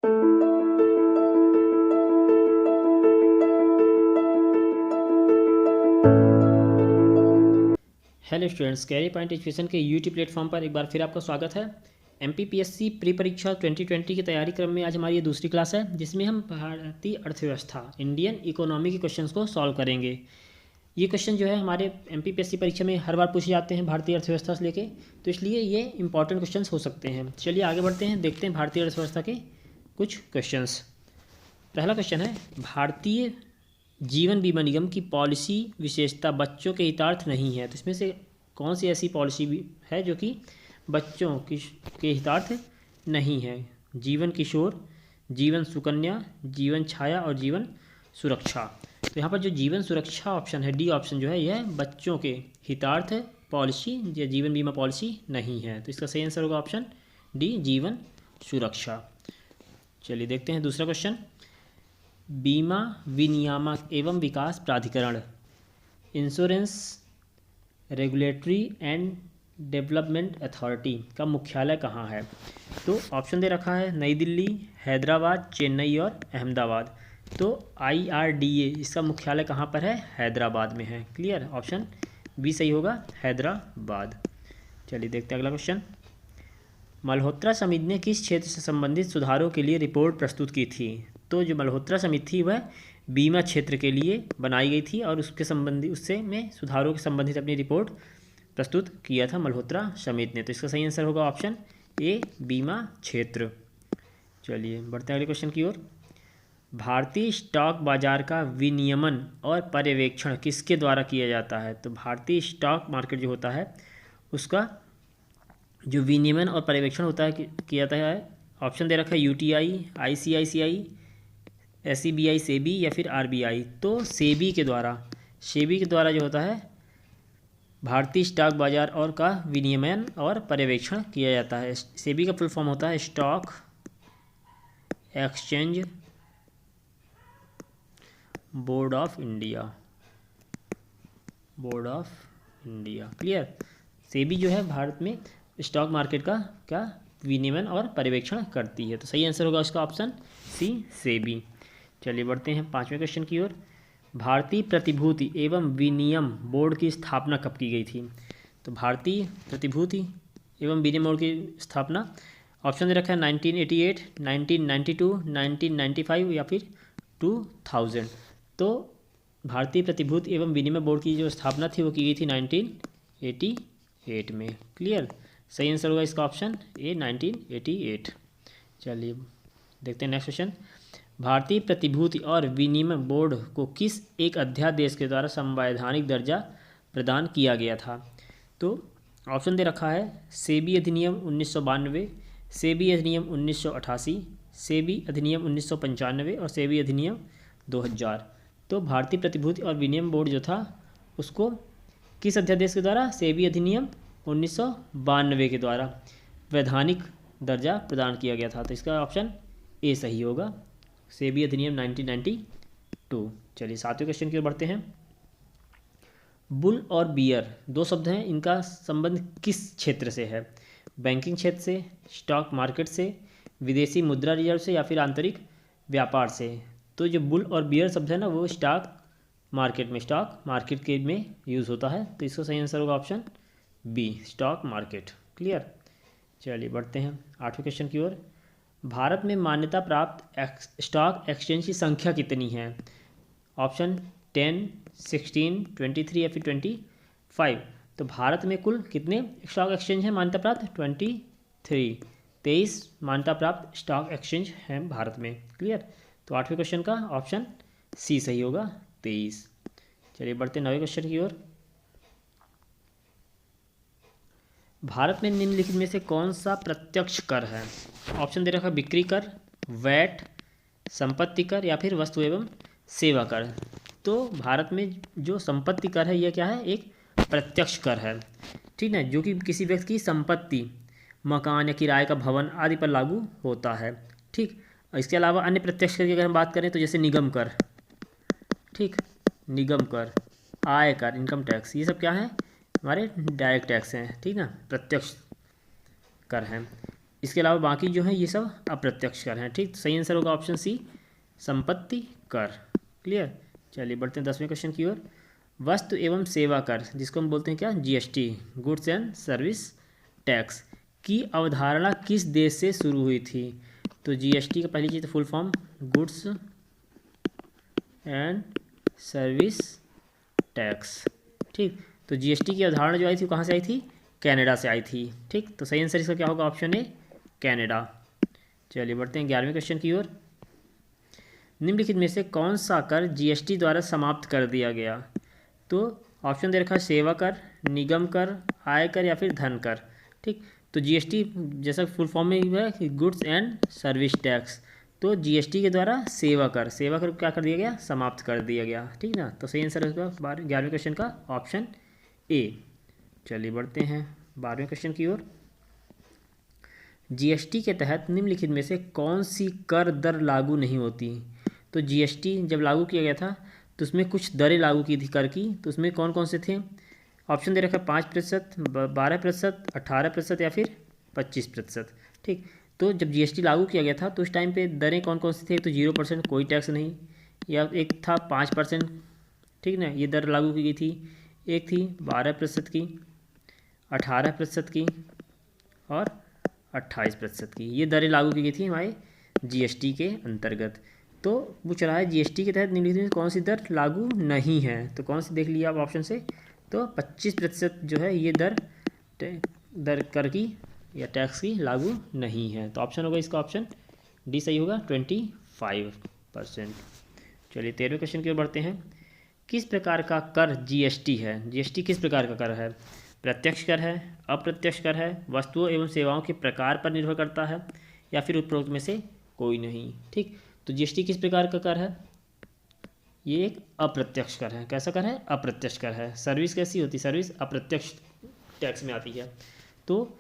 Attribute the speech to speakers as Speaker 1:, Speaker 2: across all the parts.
Speaker 1: Hello students, Career Point education के YouTube platform पर एक बार फिर आपका स्वागत है। एमपीपीएससी प्री परीक्षा 2020 की तैयारी क्रम में आज हमारी ये दूसरी क्लास है, जिसमें हम भारतीय अर्थव्यवस्था इंडियन इकोनॉमी के क्वेश्चंस को सॉल्व करेंगे। ये क्वेश्चन जो है हमारे एमपीपीएससी परीक्षा में हर बार पूछे जाते हैं भारतीय अर्थव्यवस्था से लेके, तो इसलिए ये इंपॉर्टेंट क्वेश्चन हो सकते हैं। चलिए आगे बढ़ते हैं, देखते हैं भारतीय अर्थव्यवस्था के कुछ क्वेश्चंस। पहला क्वेश्चन है, भारतीय जीवन बीमा निगम की पॉलिसी विशेषता बच्चों के हितार्थ नहीं है। तो इसमें से कौन सी ऐसी पॉलिसी भी है जो कि बच्चों के हितार्थ नहीं है? जीवन किशोर, जीवन सुकन्या, जीवन छाया और जीवन सुरक्षा। तो यहाँ पर जो जीवन सुरक्षा ऑप्शन है, डी ऑप्शन जो है, यह बच्चों के हितार्थ पॉलिसी या जीवन बीमा पॉलिसी नहीं है। तो इसका सही आंसर होगा ऑप्शन डी, जीवन सुरक्षा। चलिए देखते हैं दूसरा क्वेश्चन। बीमा विनियामक एवं विकास प्राधिकरण, insurance regulatory and development authority का मुख्यालय कहाँ है? तो ऑप्शन दे रखा है नई दिल्ली, हैदराबाद, चेन्नई और अहमदाबाद। तो IRDA इसका मुख्यालय कहाँ पर है? हैदराबाद में है। क्लियर, ऑप्शन बी सही होगा, हैदराबाद। चलिए देखते हैं अगला क्वेश्चन। मल्होत्रा समिति ने किस क्षेत्र से संबंधित सुधारों के लिए रिपोर्ट प्रस्तुत की थी? तो जो मल्होत्रा समिति थी वह बीमा क्षेत्र के लिए बनाई गई थी और उससे में सुधारों के संबंधित अपनी रिपोर्ट प्रस्तुत किया था मल्होत्रा समिति ने। तो इसका सही आंसर होगा ऑप्शन ए, बीमा क्षेत्र। चलिए बढ़ते हैं अगले क्वेश्चन की ओर। भारतीय स्टॉक बाजार का विनियमन और पर्यवेक्षण किसके द्वारा किया जाता है? तो भारतीय स्टॉक मार्केट जो होता है उसका जो विनियमन और पर्यवेक्षण होता है किया जाता है, ऑप्शन दे रखा है UTI, ICICI, SEBI, सेबी या फिर RBI। तो सेबी के द्वारा जो होता है भारतीय स्टॉक बाजार और का विनियमन और पर्यवेक्षण किया जाता है। सेबी का फुल फॉर्म होता है stock exchange board of India. Clear, SEBI जो है भारत में स्टॉक मार्केट का विनियमन और पर्यवेक्षण करती है। तो सही आंसर होगा उसका ऑप्शन सी, सेबी। चलिए बढ़ते हैं पांचवें क्वेश्चन की ओर। भारतीय प्रतिभूति एवं विनिमय बोर्ड की स्थापना कब की गई थी? तो भारतीय प्रतिभूति एवं विनिमय बोर्ड की स्थापना ऑप्शन दे रखा है 1988, 1992, 1995 या फिर 2000। तो भारतीय प्रतिभूति एवं विनिमय बोर्ड की जो स्थापना थी वो की गई थी 1988 में। क्लियर, सही आंसर होगा इसका ऑप्शन ए, 1988। चलिए देखते हैं नेक्स्ट क्वेश्चन। भारतीय प्रतिभूति और विनिमय बोर्ड को किस एक अध्यादेश के द्वारा संवैधानिक दर्जा प्रदान किया गया था? तो ऑप्शन दे रखा है सेबी अधिनियम 1992, सेबी अधिनियम 1988, सेबी अधिनियम 1995 और सेबी अधिनियम 2000। तो भारतीय प्रतिभूति और विनिमय बोर्ड जो था उसको किस अध्यादेश के द्वारा? सेबी अधिनियम 1992 के द्वारा वैधानिक दर्जा प्रदान किया गया था। तो इसका ऑप्शन ए सही होगा, सेबी अधिनियम 1992। चलिए सातवें क्वेश्चन की ओर बढ़ते हैं। बुल और बियर दो शब्द हैं, इनका संबंध किस क्षेत्र से है? बैंकिंग क्षेत्र से, स्टॉक मार्केट से, विदेशी मुद्रा रिजर्व से या फिर आंतरिक व्यापार से? तो जो बुल और बियर शब्द है ना वो स्टॉक मार्केट के में यूज़ होता है। तो इसका सही आंसर होगा option B, stock market. Clear, चलिए बढ़ते हैं आठवें क्वेश्चन की ओर। भारत में मान्यता प्राप्त स्टॉक एक्सचेंज की संख्या कितनी है? ऑप्शन 10, 16, 23 या फिर 25। तो भारत में कुल कितने स्टॉक एक्सचेंज हैं मान्यता प्राप्त? 23 मान्यता प्राप्त स्टॉक एक्सचेंज हैं भारत में। क्लियर, तो आठवें क्वेश्चन का ऑप्शन सी सही होगा, 23। चलिए बढ़ते हैं नवे क्वेश्चन की ओर। भारत में निम्नलिखित में से कौन सा प्रत्यक्ष कर है? ऑप्शन दे रखा है बिक्री कर, वैट, संपत्ति कर या फिर वस्तु एवं सेवा कर। तो भारत में जो संपत्ति कर है यह क्या है? एक प्रत्यक्ष कर है, ठीक है, जो कि किसी व्यक्ति की संपत्ति, मकान या किराए का भवन आदि पर लागू होता है। ठीक, इसके अलावा अन्य प्रत्यक्ष कर की अगर हम बात करें तो जैसे निगम कर, ठीक, निगम कर, आय कर, इनकम टैक्स, ये सब क्या है? हमारे डायरेक्ट टैक्स हैं, ठीक ना, प्रत्यक्ष कर हैं। इसके अलावा बाकी जो है ये सब अप्रत्यक्ष कर हैं। ठीक, तो सही आंसर होगा ऑप्शन सी, संपत्ति कर। क्लियर। चलिए बढ़ते हैं 10वें क्वेश्चन की ओर। वस्तु एवं सेवा कर, जिसको हम बोलते हैं क्या, GST, goods and service tax, की अवधारणा किस देश से शुरू हुई थी? तो जीएसटी का पहली चीज़ तो full form goods and service tax. ठीक, तो जीएसटी की अवधारणा जो आई थी कहाँ से आई थी? कनाडा से आई थी। ठीक, तो सही आंसर इसका क्या होगा? Option A, Canada. चलिए बढ़ते हैं 11वें क्वेश्चन की ओर। निम्नलिखित में से कौन सा कर जीएसटी द्वारा समाप्त कर दिया गया? तो ऑप्शन दे रखा है सेवा कर, निगम कर, आयकर या फिर धन कर। ठीक, तो जीएसटी जैसा फुल फॉर्म में है कि गुड्स एंड सर्विस टैक्स, तो जीएसटी के द्वारा सेवा कर क्या कर दिया गया? समाप्त कर दिया गया। ठीक ना, तो सही आंसर होगा 11वें क्वेश्चन का ऑप्शन ए। चलिए बढ़ते हैं 12वें क्वेश्चन की ओर। जीएसटी के तहत निम्नलिखित में से कौन सी कर दर लागू नहीं होती? तो जीएसटी जब लागू किया गया था तो उसमें कुछ दरें लागू की थी कर की, तो उसमें कौन कौन से थे? ऑप्शन दे रखा है 5%, 12%, 18% या फिर 25%। ठीक, तो जब जीएसटी लागू किया गया था तो उस टाइम पे दरें कौन कौन सी थी? तो 0% कोई टैक्स नहीं, या एक था 5%, ठीक ना, ये दर लागू की गई थी। एक थी 12% की, 18% की और 28% की, ये दरें लागू की गई थी हमारे जीएसटी के अंतर्गत। तो पूछ रहा है जीएसटी के तहत निम्नलिखित में कौन सी दर लागू नहीं है? तो कौन सी देख लिया आप ऑप्शन से? तो 25% जो है ये दर कर की या टैक्स की लागू नहीं है। तो ऑप्शन होगा इसका ऑप्शन डी सही होगा, 25%। चलिए 13वें क्वेश्चन की ओर बढ़ते हैं। किस प्रकार का कर जीएसटी है? जीएसटी किस प्रकार का कर है? प्रत्यक्ष कर है, अप्रत्यक्ष कर है, वस्तुओं एवं सेवाओं के प्रकार पर निर्भर करता है या फिर उपरोक्त में से कोई नहीं। ठीक, तो जीएसटी किस प्रकार का कर है? ये एक अप्रत्यक्ष कर है। कैसा कर है? अप्रत्यक्ष कर है। सर्विस कैसी होती है? सर्विस अप्रत्यक्ष टैक्स में आती है। तो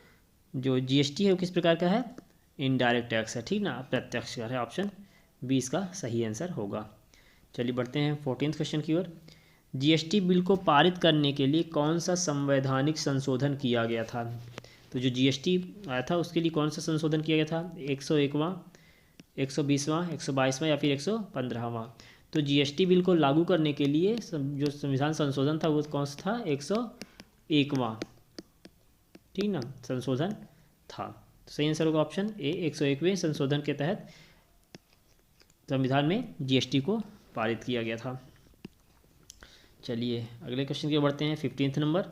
Speaker 1: जो जीएसटी है वो किस प्रकार का है? इनडायरेक्ट टैक्स है। ठीक ना, अप्रत्यक्ष कर है। ऑप्शन बी इसका सही आंसर होगा। चलिए बढ़ते हैं 14वें क्वेश्चन की ओर। जीएसटी बिल को पारित करने के लिए कौन सा संवैधानिक संशोधन किया गया था? तो जो जीएसटी आया था उसके लिए कौन सा संशोधन किया गया था? 101वां, 120वां, 122वां या फिर 115वां? तो जीएसटी बिल को लागू करने के लिए जो संविधान संशोधन था वो कौन सा था? 101वां, ठीक ना, संशोधन था। तो सही आंसर होगा ऑप्शन ए, 101वें संशोधन के तहत संविधान में जीएसटी को पारित किया गया था। चलिए अगले क्वेश्चन की ओर बढ़ते हैं। 15वां नंबर।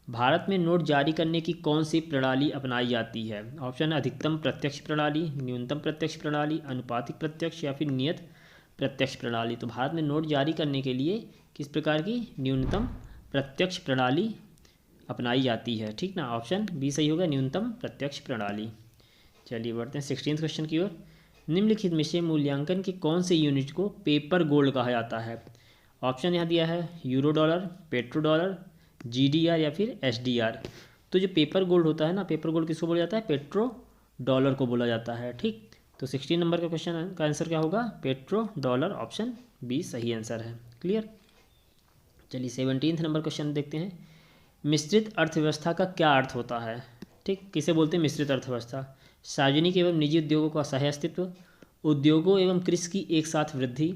Speaker 1: भारत में नोट जारी करने की कौन सी प्रणाली अपनाई जाती है? ऑप्शन है अधिकतम प्रत्यक्ष प्रणाली, न्यूनतम प्रत्यक्ष प्रणाली, अनुपातिक प्रत्यक्ष या फिर नियत प्रत्यक्ष प्रणाली। तो भारत में नोट जारी करने के लिए किस प्रकार की न्यूनतम प्रत्यक्ष प्रणाली अपनाई जाती है? ठीक ना, ऑप्शन बी सही होगा, न्यूनतम प्रत्यक्ष प्रणाली। चलिए बढ़ते हैं 16वें क्वेश्चन की ओर। निम्नलिखित में से मूल्यांकन के कौन से यूनिट को पेपर गोल्ड कहा जाता है? ऑप्शन यहाँ दिया है euro dollar, petro dollar, GDR या फिर एसडीआर। तो जो पेपर गोल्ड होता है ना, पेपर गोल्ड किसको बोला जाता है? पेट्रो डॉलर को बोला जाता है। ठीक, तो 16 नंबर का क्वेश्चन का आंसर क्या होगा? पेट्रो डॉलर, ऑप्शन बी सही आंसर है। क्लियर। चलिए 17 नंबर क्वेश्चन देखते हैं। मिश्रित अर्थव्यवस्था का क्या अर्थ होता है? ठीक, किसे बोलते हैं मिश्रित अर्थव्यवस्था? सार्वजनिक एवं निजी उद्योगों का सह अस्तित्व, उद्योगों एवं कृषि की एक साथ वृद्धि,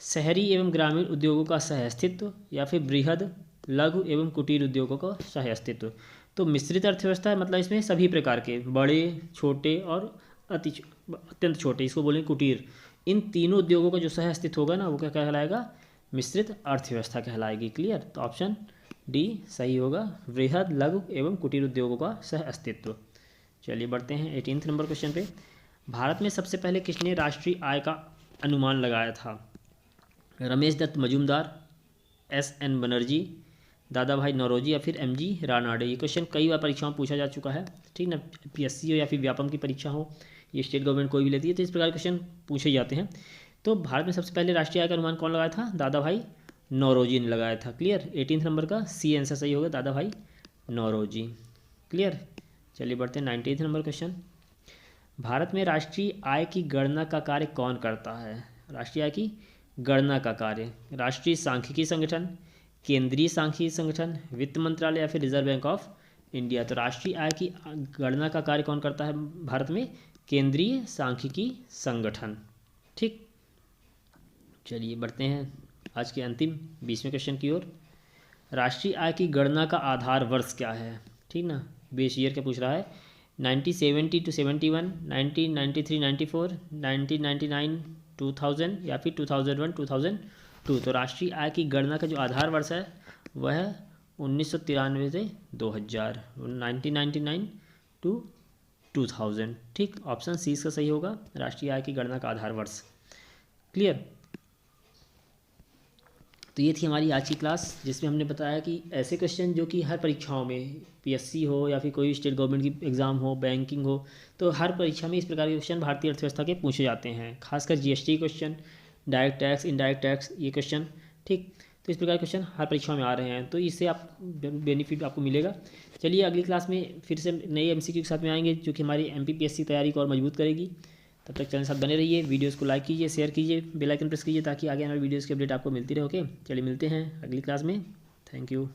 Speaker 1: शहरी एवं ग्रामीण उद्योगों का सह अस्तित्व या फिर बृहद लघु एवं कुटीर उद्योगों का सह अस्तित्व। तो मिश्रित अर्थव्यवस्था मतलब इसमें सभी प्रकार के बड़े, छोटे और अत्यंत छोटे, इसको बोलेंगे कुटीर, इन तीनों उद्योगों का जो सह अस्तित्व होगा ना वो क्या कहलाएगा? मिश्रित अर्थव्यवस्था कहलाएगी। क्लियर, तो ऑप्शन डी सही होगा, वृहद लघु एवं कुटीर उद्योगों का सह अस्तित्व। चलिए बढ़ते हैं 18 नंबर क्वेश्चन पे। भारत में सबसे पहले किसने राष्ट्रीय आय का अनुमान लगाया था? रमेश दत्त मजूमदार, एस.एन. बनर्जी, दादा भाई नौरोजी या फिर एम.जी. रानाडे। ये क्वेश्चन कई बार परीक्षाओं में पूछा जा चुका है। ठीक ना, पीएससी हो या फिर व्यापम की परीक्षा हो, ये स्टेट गवर्नमेंट कोई भी लेती है तो इस प्रकार के क्वेश्चन पूछे जाते हैं। तो भारत में सबसे पहले राष्ट्रीय आय का अनुमान कौन लगाया था? दादा भाई नौरोजी ने लगाया था। क्लियर, 18 नंबर का सी आंसर सही होगा, दादा भाई नौरोजी। क्लियर। चलिए बढ़ते हैं 19 नंबर क्वेश्चन। भारत में राष्ट्रीय आय की गणना का कार्य कौन करता है? राष्ट्रीय आय की गणना का कार्य राष्ट्रीय सांख्यिकी संगठन, केंद्रीय सांख्यिकी संगठन, वित्त मंत्रालय या फिर रिजर्व बैंक ऑफ इंडिया। तो राष्ट्रीय आय की गणना का कार्य कौन करता है भारत में? केंद्रीय सांख्यिकी संगठन। ठीक, चलिए बढ़ते हैं आज के अंतिम 20वें क्वेश्चन की ओर। राष्ट्रीय आय की गणना का आधार वर्ष क्या है? ठीक ना, बेस ईयर क्या पूछ रहा है? 1970 to 71, 1993 94, 1999 2000 या फिर 2001 2002। तो राष्ट्रीय आय की गणना का जो आधार वर्ष है वह है 1993 से 2000, 1999 टू 2000। ठीक, ऑप्शन सी इसका सही होगा, राष्ट्रीय आय की गणना का आधार वर्ष। क्लियर? तो ये थी हमारी आज की क्लास, जिसमें हमने बताया कि ऐसे क्वेश्चन जो कि हर परीक्षाओं में, पीएससी हो या फिर कोई स्टेट गवर्नमेंट की एग्ज़ाम हो, बैंकिंग हो, तो हर परीक्षा में इस प्रकार के क्वेश्चन भारतीय अर्थव्यवस्था के पूछे जाते हैं। खासकर GST question, direct tax, indirect tax, ये क्वेश्चन। ठीक, तो इस प्रकार के क्वेश्चन हर परीक्षा में आ रहे हैं, तो इससे आप बेनिफिट आपको मिलेगा। चलिए अगली क्लास में फिर से नए एमसीक्यू के साथ में आएंगे, जो कि हमारी एमपीपीएससी तैयारी को और मजबूत करेगी। तब तक चैनल साथ बने रहिए, वीडियोस को लाइक कीजिए, शेयर कीजिए, बेल आइकन प्रेस कीजिए, ताकि आगे हमारे वीडियोस की अपडेट आपको मिलती रहे। ओके, चलिए मिलते हैं अगली क्लास में। Thank you.